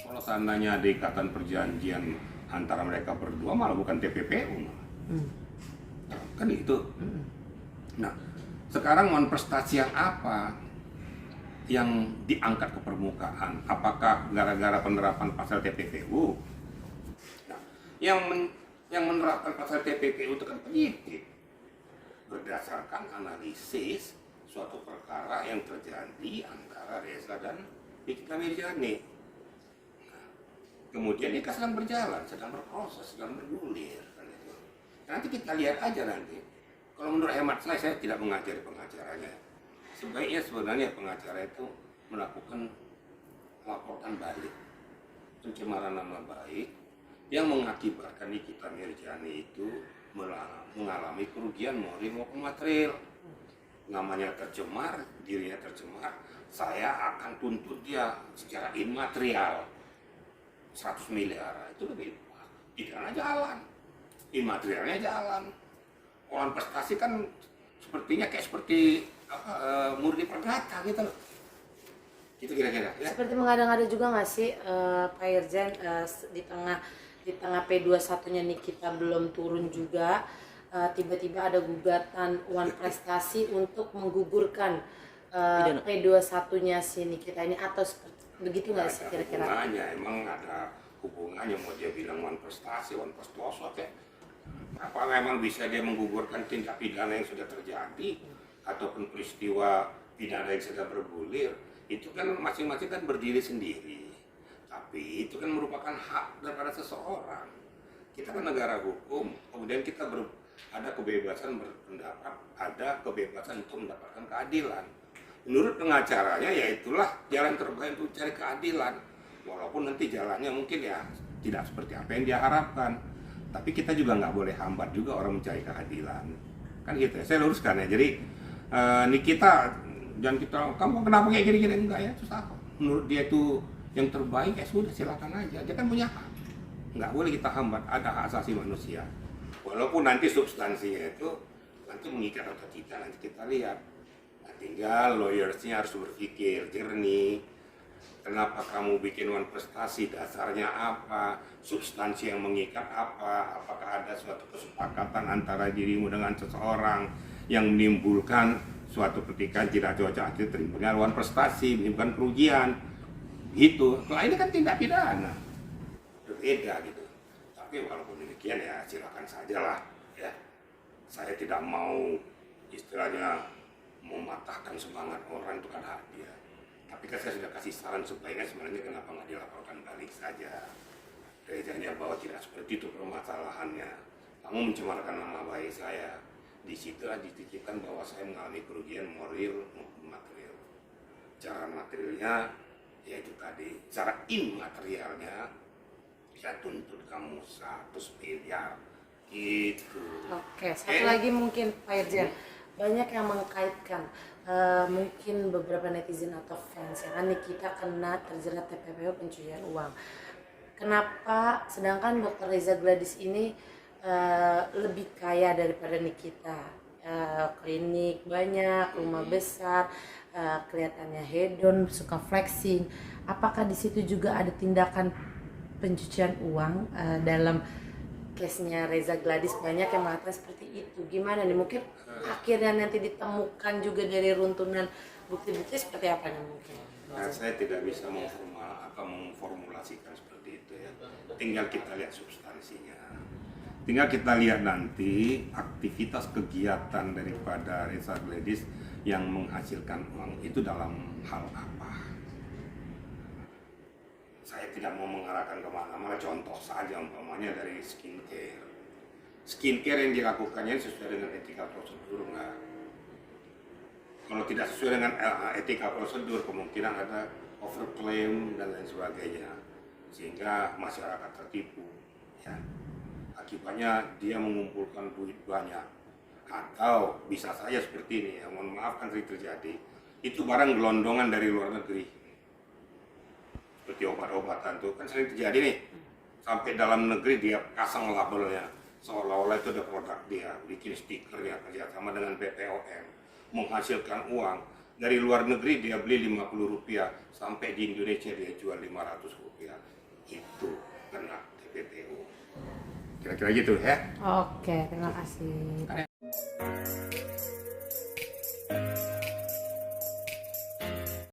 Kalau seandainya ada ikatan perjanjian antara mereka berdua malah bukan TPPU malah. Kan itu. Nah, sekarang manifestasi yang apa yang diangkat ke permukaan? Apakah gara-gara penerapan pasal TPPU? Nah, yang menerapkan pasal TPPU itu kan penyidik berdasarkan analisis suatu perkara yang terjadi antara Reza dan Nikita Mirzani. Nah, kemudian ini kan sedang berjalan, sedang berproses, sedang bergulir. Kan itu. Nanti kita lihat aja nanti. Kalau menurut hemat saya tidak mengajari pengacaranya. Sebaiknya sebenarnya pengacara itu melakukan laporan balik pencemaran nama baik yang mengakibatkan Nikita Mirzani itu mengalami kerugian moral maupun material. Namanya tercemar, dirinya tercemar, saya akan tuntut dia secara imaterial 100 miliar. Itu lebih pidana jalan, imaterialnya jalan. Orang prestasi kan sepertinya kayak seperti murni perdata gitu loh. Itu kira-kira ya. Seperti mengada-ngada juga nggak sih Pak Irjen, di tengah P21-nya Nikita belum turun juga, tiba-tiba ada gugatan Wan Prestasi untuk menggugurkan P21-nya si Nikita ini, atau begitu nggak sih kira-kira? Hubungannya, emang ada hubungannya, mau dia bilang Wan Prestasi, Wan Prestoso kayak apa, memang bisa dia menggugurkan tindak pidana yang sudah terjadi ataupun peristiwa pidana yang sedang bergulir. Itu kan masing-masing kan berdiri sendiri, tapi itu kan merupakan hak daripada seseorang. Kita kan negara hukum, kemudian kita ada kebebasan berpendapat, ada kebebasan untuk mendapatkan keadilan. Menurut pengacaranya ya itulah jalan terbaik untuk cari keadilan, walaupun nanti jalannya mungkin ya tidak seperti apa yang dia harapkan. Tapi kita juga nggak boleh hambat juga orang mencari keadilan, kan gitu ya. Saya luruskan ya. Jadi Nikita, jangan kita, kamu kenapa kayak gini-gini, enggak ya, terus apa? Menurut dia itu yang terbaik, ya sudah silakan aja. Dia kan punya hak, nggak boleh kita hambat. Ada hak asasi manusia. Walaupun nanti substansinya itu nanti mengikat atau tidak, nanti kita lihat. Nah, tinggal lawyersnya harus berpikir jernih. Kenapa kamu bikin Wan Prestasi, dasarnya apa, substansi yang mengikat apa, apakah ada suatu kesepakatan antara dirimu dengan seseorang yang menimbulkan suatu ketika tidak cocok terima Wan Prestasi, menimbulkan kerugian, gitu. Nah ini kan tindak pidana, berbeda gitu. Tapi walaupun demikian ya silakan saja lah ya. Saya tidak mau istilahnya mematahkan semangat orang, itu kan hak dia. Tapi kan saya sudah kasih saran sebaiknya sebenarnya kenapa nggak dilaporkan balik saja. Rezanya bahwa tidak seperti itu permasalahannya. Kamu mencemarkan nama baik saya. Di situ dititipkan bahwa saya mengalami kerugian moral maupun material. Cara materialnya yaitu tadi, cara imaterialnya saya tuntut kamu 100 miliar gitu. Oke, satu lagi mungkin Pak Irjen, banyak yang mengkaitkan mungkin beberapa netizen atau fans ya kan Nikita kena terjerat TPPU pencucian uang. Kenapa sedangkan Dr. Reza Gladys ini lebih kaya daripada Nikita? Klinik banyak, rumah besar, kelihatannya hedon, suka flexing. Apakah di situ juga ada tindakan pencucian uang dalam case-nya Reza Gladys? Banyak yang mengatakan seperti itu. Gimana nih, mungkin akhirnya nanti ditemukan juga dari runtunan bukti-bukti seperti apa nih mungkin? Nah, saya tidak bisa memformulasikan seperti itu ya. Tinggal kita lihat substansinya. Tinggal kita lihat nanti aktivitas kegiatan daripada Reza Gladys yang menghasilkan uang itu dalam hal apa. Saya tidak mau mengarahkan kemana-mana, contoh saja umpamanya dari skincare. Skincare yang dilakukannya sesuai dengan etika prosedur enggak? Kalau tidak sesuai dengan etika prosedur, kemungkinan ada overclaim dan lain sebagainya, sehingga masyarakat tertipu. Ya. Akibatnya dia mengumpulkan duit banyak, atau bisa saja seperti ini, ya, mohon maaf kan sering terjadi, itu barang gelondongan dari luar negeri, seperti obat-obatan tuh kan sering terjadi nih, sampai dalam negeri dia pasang labelnya, seolah-olah itu ada produk dia, bikin stikernya kerjasama dengan BPOM, menghasilkan uang. dari luar negeri dia beli Rp50, sampai di Indonesia dia jual Rp500, itu kena TPPO. Kira-kira gitu ya. Oke, terima kasih.